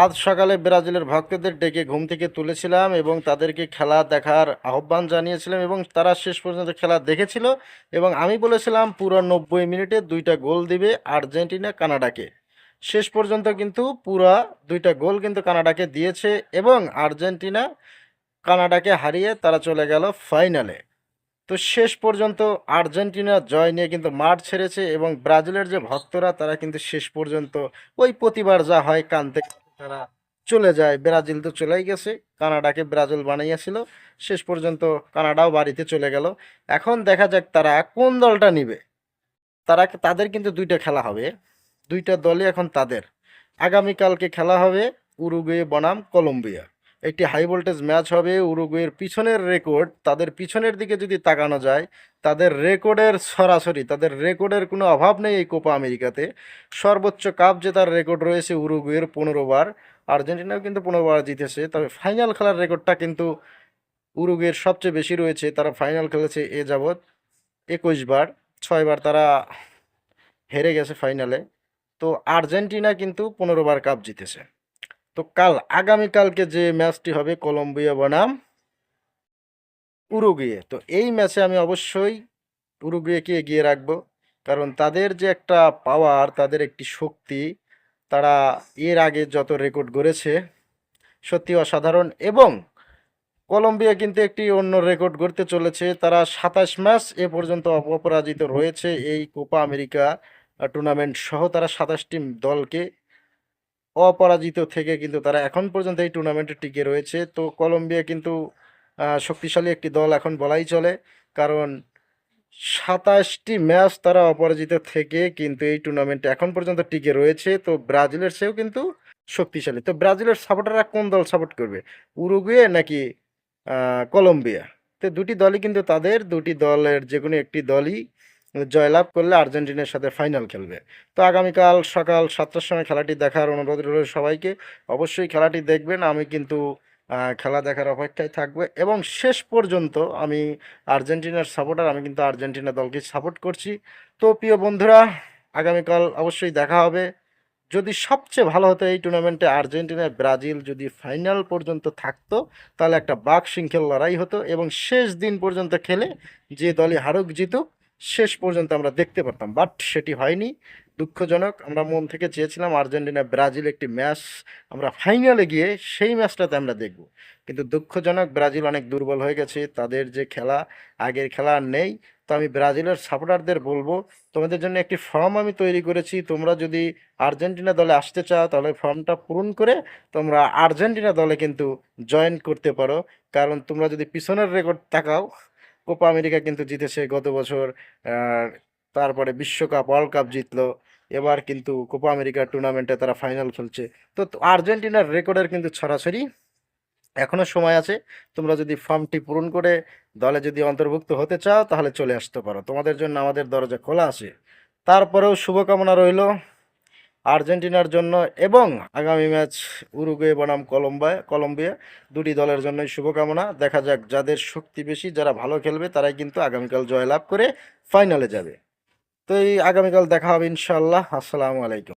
আজ সকালে ব্রাজিলের ভক্তদের ডেকে ঘুম থেকে তুলেছিলাম এবং তাদেরকে খেলা দেখার আহ্বান জানিয়েছিলাম এবং তারা শেষ পর্যন্ত খেলা দেখেছিল এবং আমি বলেছিলাম পুরো 90 মিনিটে দুইটা গোল দিবে আর্জেন্টিনা কানাডাকে। শেষ পর্যন্ত কিন্তু পুরা দুইটা গোল কিন্তু কানাডাকে দিয়েছে এবং আর্জেন্টিনা কানাডাকে হারিয়ে তারা চলে গেল ফাইনালে। তো শেষ পর্যন্ত আর্জেন্টিনা জয় নিয়ে কিন্তু মাঠ ছেড়েছে এবং ব্রাজিলের যে ভক্তরা তারা কিন্তু শেষ পর্যন্ত ওই প্রতিবার যা হয় কানতে কানতে তারা চলে যায়। ব্রাজিল তো চলেই গেছে, কানাডাকে ব্রাজিল বানিয়েছিল, শেষ পর্যন্ত কানাডাও বাড়িতে চলে গেল। এখন দেখা যাক তারা কোন দলটা নিবে। তাদের কিন্তু দুইটা খেলা হবে, দুইটা দলই এখন তাদের। আগামীকালকে খেলা হবে উরুগুয়ে বনাম কলম্বিয়া। একটি হাই ভোল্টেজ ম্যাচ হবে। উরুগুয়ের পিছনের রেকর্ড, তাদের পিছনের দিকে যদি তাকানো যায়, তাদের রেকর্ডের সরাসরি তাদের রেকর্ডের কোনো অভাব নেই এই কোপা আমেরিকাতে। সর্বোচ্চ কাপ জেতার রেকর্ড রয়েছে উরুগুয়ের 15 বার। আর্জেন্টিনাও কিন্তু 15 বার জিতেছে, তবে ফাইনাল খেলার রেকর্ডটা কিন্তু উরুগুয়ের সবচেয়ে বেশি রয়েছে। তারা ফাইনাল খেলেছে এ যাবৎ 21 বার, 6 বার তারা হেরে গেছে ফাইনালে। তো আর্জেন্টিনা কিন্তু 15 বার কাপ জিতেছে। তো আগামীকালকে যে ম্যাচটি হবে কলম্বিয়া বনাম উরুগুয়ে, তো এই ম্যাচে আমি অবশ্যই উরুগুয়েকে এগিয়ে রাখবো। কারণ তাদের যে একটা পাওয়ার, তাদের একটি শক্তি, তারা এর আগে যত রেকর্ড গড়েছে সত্যি অসাধারণ। এবং কলম্বিয়া কিন্তু একটি অন্য রেকর্ড গড়তে চলেছে। তারা 27 ম্যাচ এ পর্যন্ত অপরাজিত রয়েছে এই কোপা আমেরিকা টুর্নামেন্ট সহ। তারা 27টি দলকে অপরাজিত থেকে কিন্তু তারা এখন পর্যন্ত এই টুর্নামেন্টে টিকে রয়েছে। তো কলম্বিয়া কিন্তু শক্তিশালী একটি দল এখন বলাই চলে, কারণ 27টি ম্যাচ তারা অপরাজিত থেকে কিন্তু এই টুর্নামেন্টে এখন পর্যন্ত টিকে রয়েছে। তো ব্রাজিলের চেয়েও কিন্তু শক্তিশালী। তো ব্রাজিলের সাপোর্টাররা কোন দল সাপোর্ট করবে, উরুগুয়ে নাকি কলম্বিয়া? তো দুটি দলই কিন্তু তাদের, দুটি দলের যে কোনো একটি দলই জয়লাভ করলে আর্জেন্টিনার সাথে ফাইনাল খেলবে। তো আগামীকাল সকাল 7টার সময় খেলাটি দেখার অনুরোধ রইল সবাইকে। অবশ্যই খেলাটি দেখবেন। আমি কিন্তু খেলা দেখার অপেক্ষায় থাকবো এবং শেষ পর্যন্ত আমি আর্জেন্টিনার সাপোর্টার, আমি কিন্তু আর্জেন্টিনা দলকে সাপোর্ট করছি। তো প্রিয় বন্ধুরা, আগামীকাল অবশ্যই দেখা হবে। যদি সবচেয়ে ভালো হতো এই টুর্নামেন্টে আর্জেন্টিনা ব্রাজিল যদি ফাইনাল পর্যন্ত থাকতো, তাহলে একটা বাঘ সিংহের লড়াই হতো এবং শেষ দিন পর্যন্ত খেলে যে দলই হারুক জিতুক শেষ পর্যন্ত আমরা দেখতে পারতাম। বাট সেটি হয়নি, দুঃখজনক। আমরা মন থেকে চেয়েছিলাম আর্জেন্টিনা ব্রাজিল একটি ম্যাচ আমরা ফাইনালে গিয়ে সেই ম্যাচটাতে আমরা দেখব, কিন্তু দুঃখজনক ব্রাজিল অনেক দুর্বল হয়ে গেছে। তাদের যে খেলা, আগের খেলা আর নেই। তো আমি ব্রাজিলের সাপোর্টারদের বলবো, তোমাদের জন্য একটি ফর্ম আমি তৈরি করেছি। তোমরা যদি আর্জেন্টিনা দলে আসতে চাও তাহলে ফর্মটা পূরণ করে তোমরা আর্জেন্টিনা দলে কিন্তু জয়েন করতে পারো। কারণ তোমরা যদি পিছনের রেকর্ড তাকাও, কোপা আমেরিকা কিন্তু জিতেছে গত বছর, আহ, তারপরে বিশ্বকাপ ওয়ার্ল্ড কাপ জিতলো, এবার কিন্তু কোপা আমেরিকা টুর্নামেন্টে তারা ফাইনাল খেলছে। তো আর্জেন্টিনার রেকর্ডের কিন্তু ছড়াছড়ি এখনো সময় আছে। তোমরা যদি ফর্মটি পূরণ করে দলে যদি অন্তর্ভুক্ত হতে চাও তাহলে চলে আসতে পারো, তোমাদের জন্য আমাদের দরজা খোলা আছে। তারপরেও শুভকামনা রইল আর্জেন্টিনার জন্য এবং আগামী ম্যাচ উরুগুয়ে বনাম কলম্বিয়া, দুটি দলের জন্যই শুভকামনা। দেখা যাক, যাদের শক্তি বেশি, যারা ভালো খেলবে তারাই কিন্তু আগামীকাল জয়লাভ করে ফাইনালে যাবে। তো এই আগামীকাল দেখা হবে ইনশাআল্লাহ। আসসালামু আলাইকুম।